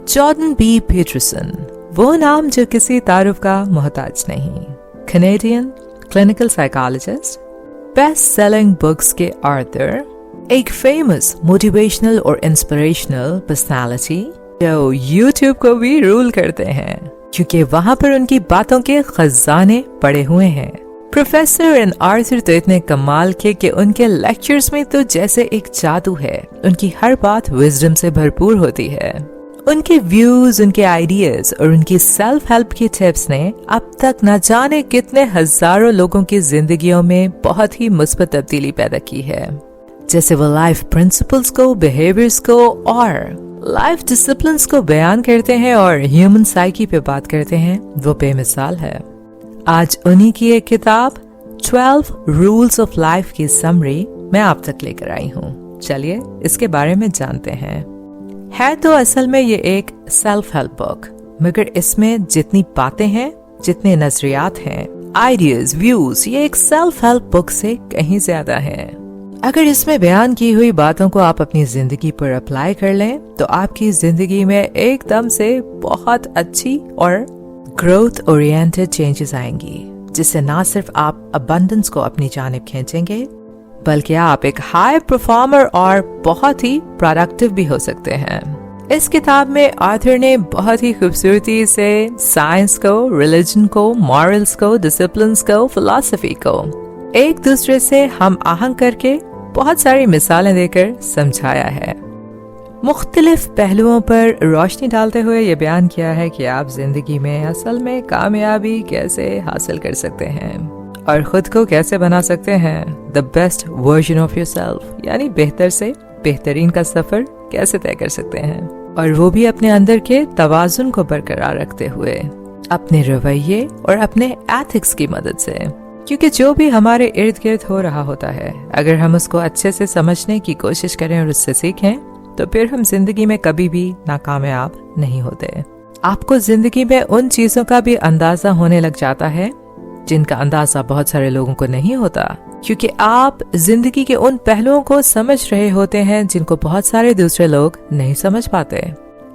Jordan B Peterson, वो नाम जो किसी तारुफ का मोहताज नहीं। Canadian clinical psychologist, best selling books के ऑथर, एक फेमस मोटिवेशनल और इंस्पिरेशनल पर्सनालिटी जो YouTube को भी रूल करते हैं क्योंकि वहां पर उनकी बातों के खजाने पड़े हुए हैं। प्रोफेसर एंड आर्थर तो इतने कमाल के कि उनके लेक्चर्स में तो जैसे एक जादू है। उनकी हर बात विजडम से भरपूर होती है। उनके व्यूज, उनके आइडियाज और उनकी सेल्फ हेल्प की टिप्स ने अब तक न जाने कितने हजारों लोगों की जिंदगियों में बहुत ही मुस्बत तब्दीली पैदा की है। जैसे वो लाइफ प्रिंसिपल्स को, बिहेवियर्स को और लाइफ डिसिप्लिन्स को बयान करते हैं और ह्यूमन साइकी पे बात करते हैं, वो बेमिसाल है। आज उन्हीं की एक किताब 12 रूल्स ऑफ लाइफ की समरी मैं आप तक लेकर आई हूँ। चलिए इसके बारे में जानते हैं। है तो असल में ये एक सेल्फ हेल्प बुक, मगर इसमें जितनी बातें हैं, जितने नजरियात हैं, आइडियाज, व्यूज, ये एक सेल्फ हेल्प बुक से कहीं ज्यादा है। अगर इसमें बयान की हुई बातों को आप अपनी जिंदगी पर अप्लाई कर लें तो आपकी जिंदगी में एकदम से बहुत अच्छी और ग्रोथ ओरिएंटेड चेंजेस आएंगी, जिससे ना सिर्फ आप अबंडेंस को अपनी जानिब खींचेंगे बल्कि आप एक हाई परफॉर्मर और बहुत ही प्रोडक्टिव भी हो सकते हैं। इस किताब में ऑथर ने बहुत ही खूबसूरती से साइंस को, रिलीजन को, मॉरल्स को, डिसिप्लिन्स को, फिलॉसफी को एक दूसरे से हम आहंग करके बहुत सारी मिसालें देकर समझाया है। मुख्तलिफ पहलुओं पर रोशनी डालते हुए ये बयान किया है कि आप जिंदगी में असल में कामयाबी कैसे हासिल कर सकते हैं और खुद को कैसे बना सकते हैं the best version of yourself, यानी बेहतर से बेहतरीन का सफर कैसे तय कर सकते हैं, और वो भी अपने अंदर के तवाजुन को बरकरार रखते हुए, अपने रवैये और अपने एथिक्स की मदद से। क्योंकि जो भी हमारे इर्द गिर्द हो रहा होता है, अगर हम उसको अच्छे से समझने की कोशिश करें और उससे सीखें तो फिर हम जिंदगी में कभी भी नाकामयाब नहीं होते। आपको जिंदगी में उन चीजों का भी अंदाजा होने लग जाता है जिनका अंदाजा बहुत सारे लोगों को नहीं होता, क्योंकि आप जिंदगी के उन पहलुओं को समझ रहे होते हैं जिनको बहुत सारे दूसरे लोग नहीं समझ पाते।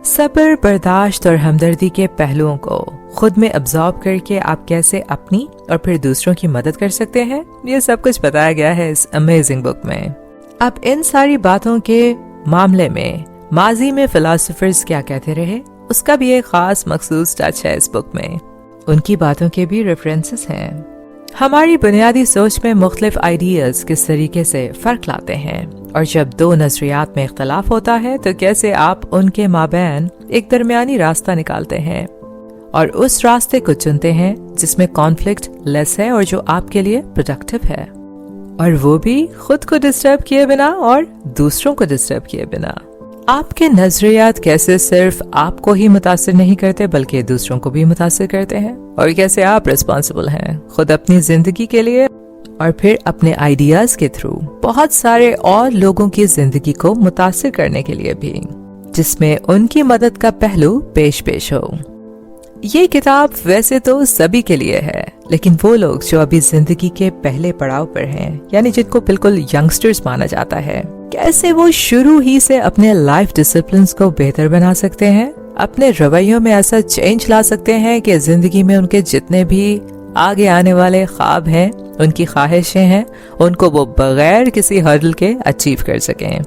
सब्र, बर्दाश्त और हमदर्दी के पहलुओं को खुद में अब्सॉर्ब करके आप कैसे अपनी और फिर दूसरों की मदद कर सकते हैं, ये सब कुछ बताया गया है इस अमेजिंग बुक में। अब इन सारी बातों के मामले में माजी में फिलोसोफर्स क्या कहते रहे, उसका भी एक खास मखसूस टच है इस बुक में। उनकी बातों के भी रेफरेंसेस हैं। हमारी बुनियादी सोच में मुख्तलिफ आइडियाज किस तरीके से फर्क लाते हैं, और जब दो नजरियात में इख्तलाफ होता है तो कैसे आप उनके माबैन एक दरमियानी रास्ता निकालते हैं और उस रास्ते को चुनते हैं जिसमें कॉन्फ्लिक्ट लेस है और जो आपके लिए प्रोडक्टिव है, और वो भी खुद को डिस्टर्ब किए बिना और दूसरों को डिस्टर्ब किए बिना। आपके नजरियात कैसे सिर्फ आपको ही मुतासिर नहीं करते बल्कि दूसरों को भी मुतासिर करते हैं, और कैसे आप रिस्पॉन्सिबल हैं खुद अपनी जिंदगी के लिए और फिर अपने आइडियाज के थ्रू बहुत सारे और लोगों की जिंदगी को मुतासिर करने के लिए भी, जिसमें उनकी मदद का पहलू पेश हो। ये किताब वैसे तो सभी के लिए है, लेकिन वो लोग जो अभी जिंदगी के पहले पड़ाव पर हैं, यानी जिनको बिल्कुल यंगस्टर्स माना जाता है, कैसे वो शुरू ही से अपने लाइफ डिसिप्लिन्स को बेहतर बना सकते हैं, अपने रवैयों में ऐसा चेंज ला सकते हैं कि जिंदगी में उनके जितने भी आगे आने वाले ख्वाब हैं, उनकी ख्वाहिशें हैं, उनको वो बगैर किसी हर्डल के अचीव कर सकें।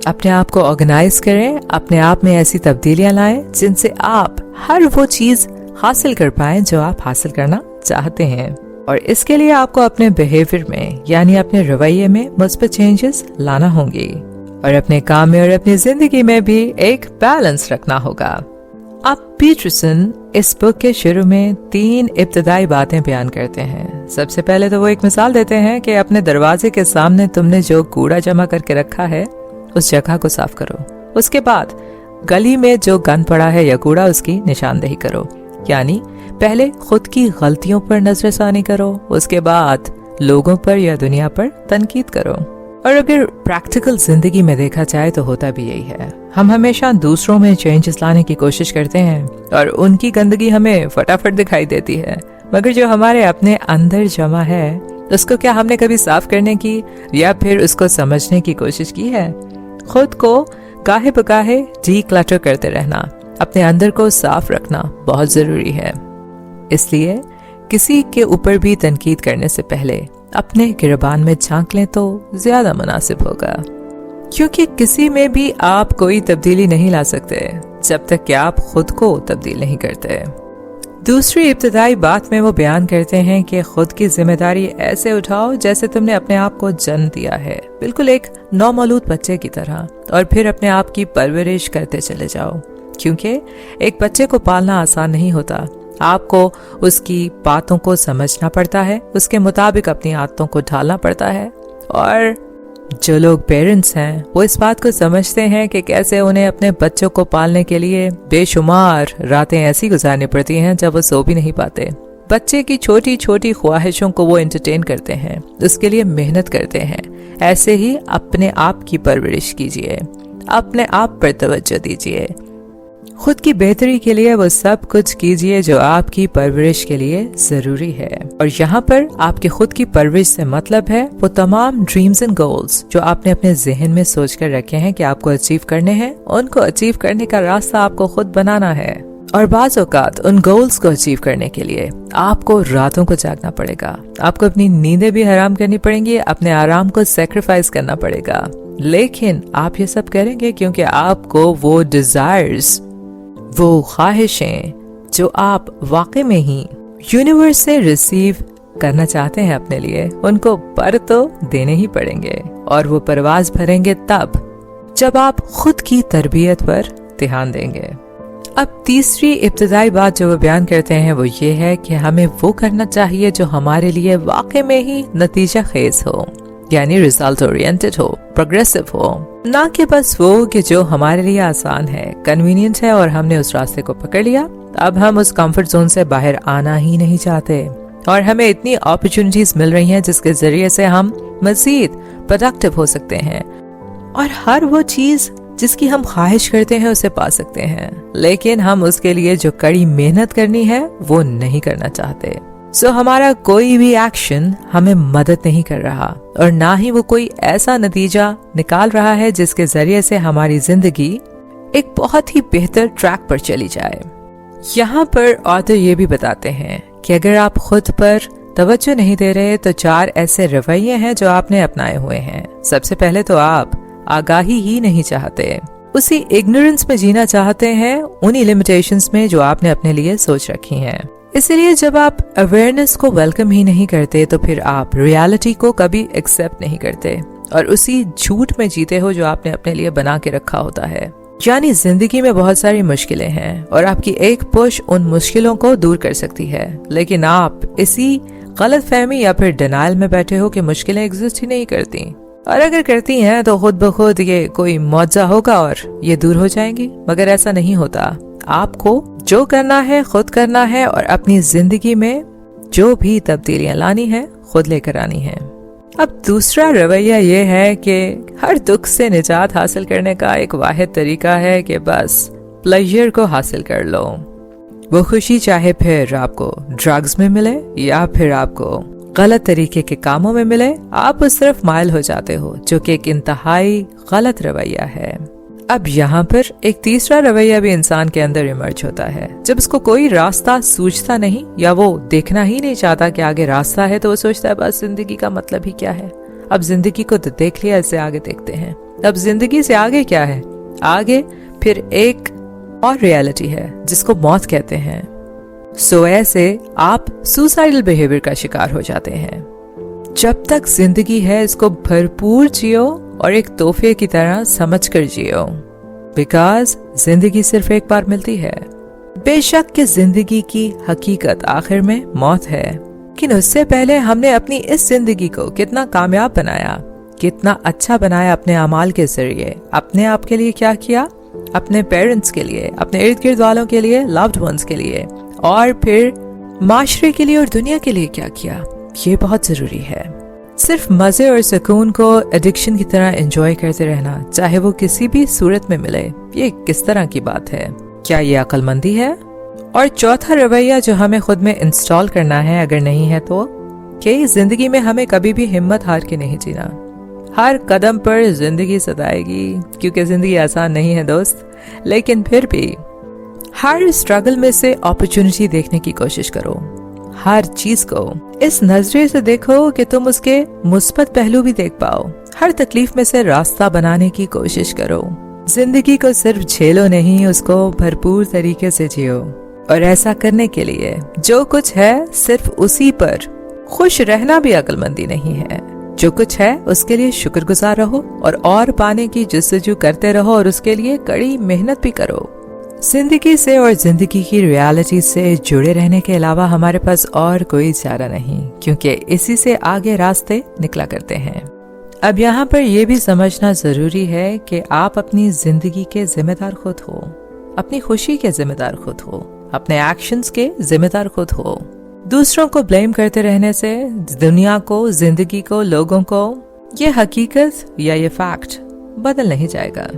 अपने आप को ऑर्गेनाइज करें, अपने आप में ऐसी तब्दीलियां लाएं जिनसे आप हर वो चीज हासिल कर पाएं जो आप हासिल करना चाहते हैं, और इसके लिए आपको अपने बिहेवियर में यानी अपने रवैये में मुस्बत चेंजेस लाना होंगे, और अपने काम में और अपनी जिंदगी में भी एक बैलेंस रखना होगा। अब पीटरसन इस बुक के शुरू में 3 इब्तदाई बातें बयान करते हैं। सबसे पहले तो वो एक मिसाल देते हैं कि अपने दरवाजे के सामने तुमने जो कूड़ा जमा करके रखा है उस जगह को साफ करो। उसके बाद गली में जो गंद पड़ा है या कूड़ा, उसकी निशानदेही करो, यानी पहले खुद की गलतियों पर नजरसानी करो, उसके बाद लोगों पर या दुनिया पर तनकीद करो। और अगर प्रैक्टिकल जिंदगी में देखा जाए तो होता भी यही है। हम हमेशा दूसरों में चेंजेस लाने की कोशिश करते हैं और उनकी गंदगी हमें फटाफट दिखाई देती है, मगर जो हमारे अपने अंदर जमा है उसको क्या हमने कभी साफ करने की या फिर उसको समझने की कोशिश की है? खुद को काहे बकाहे डी क्लटर करते रहना, اپنے اندر کو صاف رکھنا بہت ضروری ہے، اس لیے کسی کے اوپر بھی تنقید کرنے سے پہلے اپنے گریبان میں جھانک لیں تو زیادہ مناسب ہوگا، کیونکہ کسی میں بھی آپ کوئی تبدیلی نہیں لا سکتے جب تک کہ آپ خود کو تبدیل نہیں کرتے۔ دوسری ابتدائی بات میں وہ بیان کرتے ہیں کہ خود کی ذمہ داری ایسے اٹھاؤ جیسے تم نے اپنے آپ کو جنم دیا ہے، بالکل ایک نومولود بچے کی طرح، اور پھر اپنے آپ کی پرورش کرتے چلے جاؤ، کیونکہ ایک بچے کو پالنا آسان نہیں ہوتا۔ آپ کو اس کی باتوں کو سمجھنا پڑتا ہے، اس کے مطابق اپنی عادتوں کو ڈھالنا پڑتا ہے، اور جو لوگ پیرنٹس ہیں وہ اس بات کو سمجھتے ہیں کہ کیسے انہیں اپنے بچوں کو پالنے کے لیے بے شمار راتیں ایسی گزارنی پڑتی ہیں جب وہ سو بھی نہیں پاتے۔ بچے کی چھوٹی چھوٹی خواہشوں کو وہ انٹرٹین کرتے ہیں، اس کے لیے محنت کرتے ہیں۔ ایسے ہی اپنے آپ کی پرورش کیجیے، اپنے آپ پر توجہ دیجیے، خود کی بہتری کے لیے وہ سب کچھ کیجیے جو آپ کی پرورش کے لیے ضروری ہے۔ اور یہاں پر آپ کے خود کی پرورش سے مطلب ہے وہ تمام ڈریمز اینڈ گولز جو آپ نے اپنے ذہن میں سوچ کر رکھے ہیں کہ آپ کو اچیو کرنے ہیں، ان کو اچیو کرنے کا راستہ آپ کو خود بنانا ہے۔ اور بعض اوقات ان گولز کو اچیو کرنے کے لیے آپ کو راتوں کو جاگنا پڑے گا، آپ کو اپنی نیندیں بھی حرام کرنی پڑیں گی، اپنے آرام کو سیکریفائز کرنا پڑے گا، لیکن آپ یہ سب کریں گے کیونکہ آپ کو وہ ڈیزائرز، وہ خواہشیں جو آپ واقع میں ہی یونیورس سے ریسیو کرنا چاہتے ہیں اپنے لیے، ان کو پر تو دینے ہی پڑیں گے، اور وہ پرواز بھریں گے تب جب آپ خود کی تربیت پر دھیان دیں گے۔ اب تیسری ابتدائی بات جو وہ بیان کرتے ہیں وہ یہ ہے کہ ہمیں وہ کرنا چاہیے جو ہمارے لیے واقع میں ہی نتیجہ خیز ہو، یعنی ریزلٹ اورینٹڈ ہو، پروگریسو ہو، نہ کہ بس وہ کہ جو ہمارے لیے آسان ہے، کنوینینٹ ہے اور ہم نے اس راستے کو پکڑ لیا، اب ہم اس کمفرٹ زون سے باہر آنا ہی نہیں چاہتے، اور ہمیں اتنی اپرچونٹیز مل رہی ہیں جس کے ذریعے سے ہم مزید پروڈکٹیو ہو سکتے ہیں اور ہر وہ چیز جس کی ہم خواہش کرتے ہیں اسے پا سکتے ہیں، لیکن ہم اس کے لیے جو کڑی محنت کرنی ہے وہ نہیں کرنا چاہتے۔ ہمارا کوئی بھی ایکشن ہمیں مدد نہیں کر رہا، اور نہ ہی وہ کوئی ایسا نتیجہ نکال رہا ہے جس کے ذریعے سے ہماری زندگی ایک بہت ہی بہتر ٹریک پر چلی جائے۔ یہاں پر آتھر یہ بھی بتاتے ہیں کہ اگر آپ خود پر توجہ نہیں دے رہے تو 4 ایسے رویے ہیں جو آپ نے اپنائے ہوئے ہیں۔ سب سے پہلے تو آپ آگاہی ہی نہیں چاہتے، اسی اگنورنس میں جینا چاہتے ہیں، انہی لمیٹیشنز میں جو آپ نے اپنے لیے سوچ رکھی ہیں۔ اسی لیے جب آپ اویئرنیس کو ویلکم ہی نہیں کرتے تو پھر آپ ریالٹی کو کبھی ایکسپٹ نہیں کرتے اور اسی جھوٹ میں جیتے ہو جو آپ نے اپنے لیے بنا کے رکھا ہوتا ہے۔ یعنی زندگی میں بہت ساری مشکلیں ہیں اور آپ کی ایک پش ان مشکلوں کو دور کر سکتی ہے، لیکن آپ اسی غلط فہمی یا پھر ڈینائل میں بیٹھے ہو کہ مشکلیں ایگزسٹ ہی نہیں کرتی، اور اگر کرتی ہیں تو خود بخود یہ کوئی معجزہ ہوگا اور یہ دور ہو جائیں گی، مگر ایسا نہیں ہوتا۔ آپ کو جو کرنا ہے خود کرنا ہے، اور اپنی زندگی میں جو بھی تبدیلیاں لانی ہے خود لے کر آنی ہے۔ اب دوسرا رویہ یہ ہے کہ ہر دکھ سے نجات حاصل کرنے کا ایک واحد طریقہ ہے کہ بس پلیجر کو حاصل کر لو۔ وہ خوشی چاہے پھر آپ کو ڈرگز میں ملے یا پھر آپ کو غلط طریقے کے کاموں میں ملے، آپ اس طرف مائل ہو جاتے ہو، جو کہ ایک انتہائی غلط رویہ ہے۔ اب یہاں پر ایک تیسرا رویہ بھی انسان کے اندر ایمرج ہوتا ہے۔ جب اس کو کوئی راستہ سوچتا نہیں یا وہ دیکھنا ہی نہیں چاہتا کہ آگے راستہ ہے تو وہ سوچتا ہے بس زندگی کا مطلب ہی کیا ہے، اب زندگی کو تو دیکھ لیا، اس سے آگے دیکھتے ہیں، اب زندگی سے آگے کیا ہے؟ آگے پھر ایک اور ریالٹی ہے جس کو موت کہتے ہیں۔ ایسے آپ سوسائڈل بیہیویئر کا شکار ہو جاتے ہیں۔ جب تک زندگی ہے اس کو بھرپور جیو اور ایک تحفے کی طرح سمجھ کر جیو، بیکاز زندگی صرف ایک بار ملتی ہے۔ بے شک کہ زندگی کی حقیقت آخر میں موت ہے، لیکن اس سے پہلے ہم نے اپنی اس زندگی کو کتنا کامیاب بنایا، کتنا اچھا بنایا اپنے اعمال کے ذریعے، اپنے آپ کے لیے کیا کیا، اپنے پیرنٹس کے لیے، اپنے ارد گرد والوں کے لیے، لوڈ ونس کے لیے، اور پھر معاشرے کے لیے اور دنیا کے لیے کیا کیا، یہ بہت ضروری ہے۔ صرف مزے اور سکون کو ایڈکشن کی طرح انجوائے کرتے رہنا، چاہے وہ کسی بھی صورت میں ملے، یہ کس طرح کی بات ہے؟ کیا یہ عقل مندی ہے؟ اور چوتھا رویہ جو ہمیں خود میں انسٹال کرنا ہے، اگر نہیں ہے تو، کہ زندگی میں ہمیں کبھی بھی ہمت ہار کے نہیں جینا۔ ہر قدم پر زندگی ستائے گی، کیونکہ زندگی آسان نہیں ہے دوست، لیکن پھر بھی हर स्ट्रगल में से अपॉर्चुनिटी देखने की कोशिश करो। हर चीज को इस नजरिए से देखो कि तुम उसके मुस्बत पहलू भी देख पाओ। हर तकलीफ में से रास्ता बनाने की कोशिश करो। जिंदगी को सिर्फ झेलो नहीं, उसको भरपूर तरीके से जियो। और ऐसा करने के लिए जो कुछ है सिर्फ उसी पर खुश रहना भी अक्लमंदी नहीं है। जो कुछ है उसके लिए शुक्रगुजार रहो और पाने की जस्तजू करते रहो और उसके लिए कड़ी मेहनत भी करो। जिंदगी से और जिंदगी की रियलिटी से जुड़े रहने के अलावा हमारे पास और कोई चारा नहीं, क्योंकि इसी से आगे रास्ते निकला करते हैं। अब यहाँ पर यह भी समझना जरूरी है कि आप अपनी जिंदगी के जिम्मेदार खुद हो, अपनी खुशी के जिम्मेदार खुद हो, अपने एक्शंस के जिम्मेदार खुद हो। दूसरों को ब्लेम करते रहने से दुनिया को, जिंदगी को, लोगों को ये हकीकत या ये फैक्ट बदल नहीं जाएगा।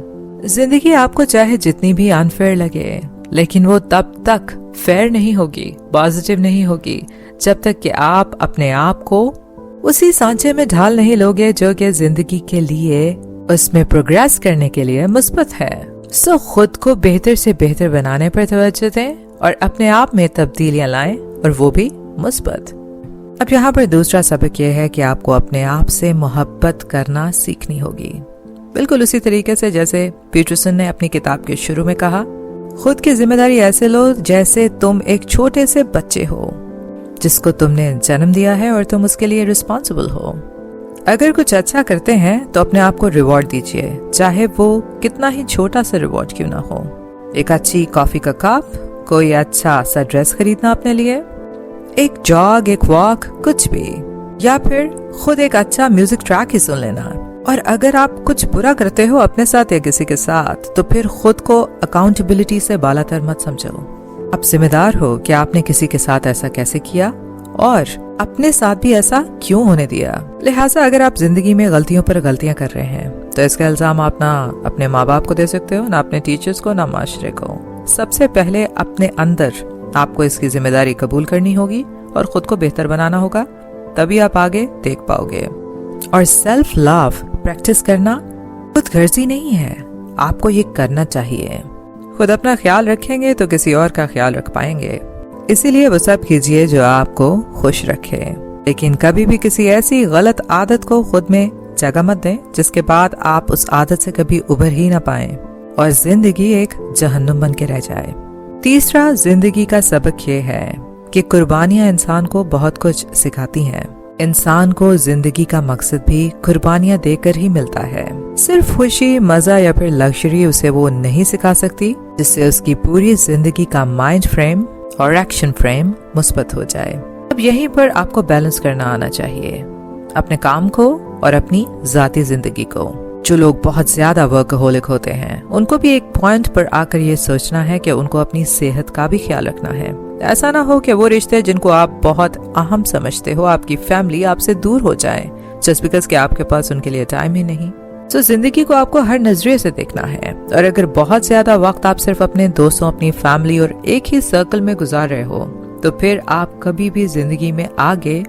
जिंदगी आपको चाहे जितनी भी अनफेयर लगे, लेकिन वो तब तक फेयर नहीं होगी, पॉजिटिव नहीं होगी, जब तक कि आप अपने आप को उसी सांचे में ढाल नहीं लोगे जो कि जिंदगी के लिए, उसमें प्रोग्रेस करने के लिए मुस्बत है। सो खुद को बेहतर से बेहतर बनाने पर तवज्जो दें और अपने आप में तब्दीलियां लाएं, और वो भी मुस्बत। अब यहाँ पर दूसरा सबक यह है कि आपको अपने आप से मोहब्बत करना सीखनी होगी। बिल्कुल उसी तरीके से जैसे पीटरसन ने अपनी किताब के शुरू में कहा, खुद की जिम्मेदारी ऐसे लो जैसे तुम एक छोटे से बच्चे हो जिसको तुमने जन्म दिया है और तुम उसके लिए रिस्पॉन्सिबल हो। अगर कुछ अच्छा करते हैं तो अपने आप को रिवॉर्ड दीजिए, चाहे वो कितना ही छोटा सा रिवॉर्ड क्यों ना हो। एक अच्छी कॉफी का कप, कोई अच्छा सा ड्रेस खरीदना अपने लिए, एक जॉग, एक वॉक, कुछ भी, या फिर खुद एक अच्छा म्यूजिक ट्रैक ही सुन लेना। और अगर आप कुछ बुरा करते हो अपने साथ या किसी के साथ, तो फिर खुद को अकाउंटेबिलिटी से बालातर मत समझो। आप जिम्मेदार हो कि आपने किसी के साथ ऐसा कैसे किया और अपने साथ भी ऐसा क्यों होने दिया। लिहाजा अगर आप जिंदगी में गलतियों पर गलतियां कर रहे हैं तो इसका इल्जाम आप ना अपने माँ बाप को दे सकते हो, ना अपने टीचर्स को, ना माशरे को। सबसे पहले अपने अंदर आपको इसकी जिम्मेदारी कबूल करनी होगी और खुद को बेहतर बनाना होगा, तभी आप आगे देख पाओगे। और सेल्फ लव प्रैक्टिस करना खुद गर्जी नहीं है, आपको ये करना चाहिए। खुद अपना ख्याल रखेंगे तो किसी और का ख्याल रख पाएंगे। इसीलिए वो सब कीजिए जो आपको खुश रखे, लेकिन कभी भी किसी ऐसी गलत आदत को खुद में जगह मत दें जिसके बाद आप उस आदत से कभी उभर ही ना पाएं और जिंदगी एक जहन्नुम बन के रह जाए। तीसरा जिंदगी का सबक ये है कि कुर्बानियां इंसान को बहुत कुछ सिखाती हैं। इंसान को जिंदगी का मकसद भी कुर्बानियां देकर ही मिलता है। सिर्फ खुशी, मजा या फिर लग्जरी उसे वो नहीं सिखा सकती जिससे उसकी पूरी जिंदगी का माइंड फ्रेम और एक्शन फ्रेम मुस्बत हो जाए। अब यहीं पर आपको बैलेंस करना आना चाहिए, अपने काम को और अपनी जाती जिंदगी को। जो लोग बहुत ज्यादा वर्कहोलिक होते हैं उनको भी एक पॉइंट पर आकर ये सोचना है कि उनको अपनी सेहत का भी ख्याल रखना है। ऐसा ना हो कि वो रिश्ते जिनको आप बहुत अहम समझते हो, आपकी फैमिली, आपसे दूर हो जाए जस्ट बिकॉज कि आपके पास उनके लिए टाइम ही नहीं। तो जिंदगी को आपको हर नजरिए से देखना है, और अगर बहुत ज्यादा वक्त आप सिर्फ अपने दोस्तों, अपनी फैमिली और एक ही सर्कल में गुजार रहे हो तो फिर आप कभी भी जिंदगी में आगे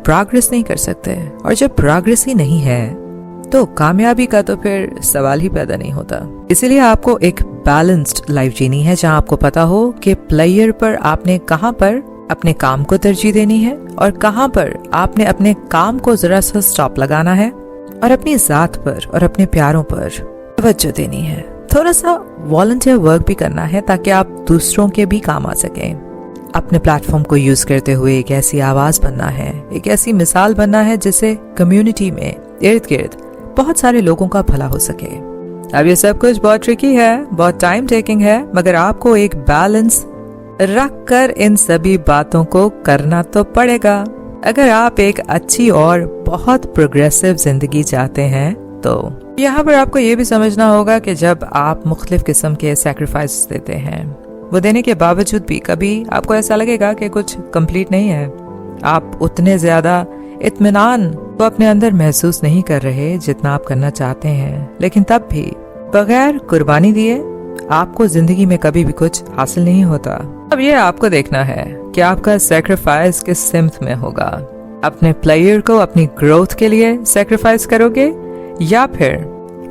प्रोग्रेस नहीं कर सकते। और जब प्रोग्रेस ही नहीं है तो कामयाबी का तो फिर सवाल ही पैदा नहीं होता। इसीलिए आपको एक बैलेंस्ड लाइफ जीनी है जहां आपको पता हो कि प्लेयर पर आपने कहां पर अपने काम को तरजीह देनी है और कहां पर आपने अपने काम को जरा सा स्टॉप लगाना है और अपनी जात पर और अपने प्यारों पर तवज्जो देनी है। थोड़ा सा वॉलंटियर वर्क भी करना है ताकि आप दूसरों के भी काम आ सकें। अपने प्लेटफॉर्म को यूज करते हुए एक ऐसी आवाज बनना है, एक ऐसी मिसाल बनना है जिससे कम्युनिटी में इर्द गिर्द बहुत सारे लोगों का भला हो सके। अब ये सब कुछ बहुत ट्रिकी है, बहुत टाइम टेकिंग है, मगर आपको एक बैलेंस रख कर इन सभी बातों को करना तो पड़ेगा। अगर आप एक अच्छी और बहुत प्रोग्रेसिव जिंदगी चाहते हैं तो यहाँ पर आपको ये भी समझना होगा कि जब आप मुख्तलिफ किस्म के सैक्रिफाइस देते हैं, वो देने के बावजूद भी कभी आपको ऐसा लगेगा कि कुछ कंप्लीट नहीं है, आप उतने ज्यादा इत्मीनान तो अपने अंदर महसूस नहीं कर रहे जितना आप करना चाहते हैं, लेकिन तब भी बगैर कुर्बानी दिए आपको जिंदगी में कभी भी कुछ हासिल नहीं होता। अब ये आपको देखना है कि आपका सैक्रिफाइस किस सिमत में होगा। अपने प्लेयर को अपनी ग्रोथ के लिए सैक्रिफाइस करोगे या फिर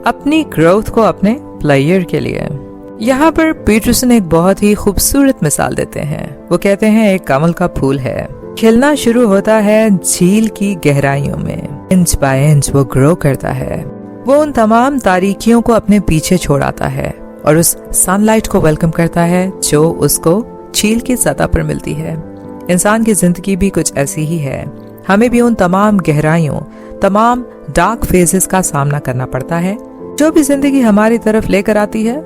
अपनी ग्रोथ को अपने प्लेयर के लिए। यहाँ पर पीटरसन एक बहुत ही खूबसूरत मिसाल देते हैं। वो कहते हैं एक कमल का फूल है, खिलना शुरू होता है झील की गहराइयों में, इंच बाय इंच वो ग्रो करता है। वो उन तमाम तारीकियों को अपने पीछे छोड़ आता है और उस सनलाइट को वेलकम करता है जो उसको झील की सतह पर मिलती है। इंसान की जिंदगी भी कुछ ऐसी ही है। हमें भी उन तमाम गहराइयों, तमाम डार्क फेजेस का सामना करना पड़ता है। जो भी जिंदगी हमारी तरफ लेकर आती है,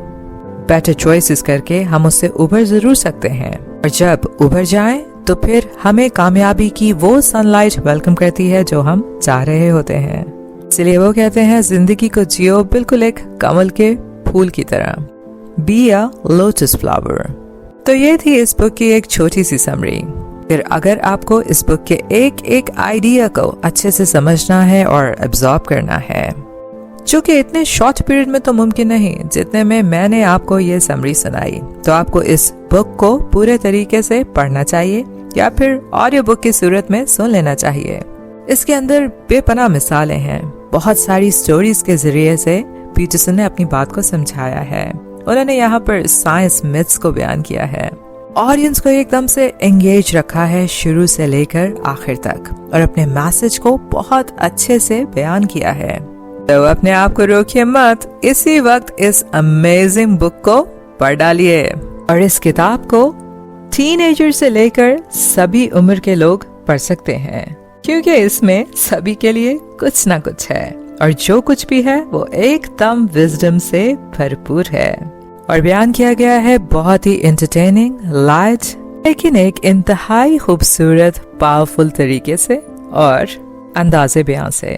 बेटर चॉइसेस करके हम उससे उभर जरूर सकते हैं, और जब उभर जाएं तो फिर हमें कामयाबी की वो सनलाइट वेलकम करती है जो हम चाह रहे होते हैं। इसलिए वो कहते हैं जिंदगी को जियो बिल्कुल एक कमल के फूल की तरह, बी अ लोटस फ्लावर। तो ये थी इस बुक की एक छोटी सी समरी। फिर अगर आपको इस बुक के एक एक आइडिया को अच्छे से समझना है और एब्जॉर्ब करना है, जो कि इतने शॉर्ट पीरियड में तो मुमकिन नहीं जितने में मैंने आपको ये समरी सुनाई, तो आपको इस बुक को पूरे तरीके से पढ़ना चाहिए या फिर ऑडियो बुक की सूरत में सुन लेना चाहिए। इसके अंदर बेपनाह मिसालें हैं। बहुत सारी स्टोरीज के जरिए से पीटरसन ने अपनी बात को समझाया है। उन्होंने यहाँ पर साइंस मिथ्स को बयान किया है, ऑडियंस को एकदम से एंगेज रखा है शुरू से लेकर आखिर तक, और अपने मैसेज को बहुत अच्छे से बयान किया है। तो अपने आप को रोकिए मत, इसी वक्त इस अमेजिंग बुक को पढ़ डालिए। और इस किताब को टीनेजर से लेकर सभी उम्र के लोग पढ़ सकते हैं, क्योंकि इसमें सभी के लिए कुछ ना कुछ है, और जो कुछ भी है वो एकदम विजडम से भरपूर है, और बयान किया गया है बहुत ही एंटरटेनिंग, लाइट, लेकिन एक इंतहाई खूबसूरत पावरफुल तरीके से और अंदाजे बयान से।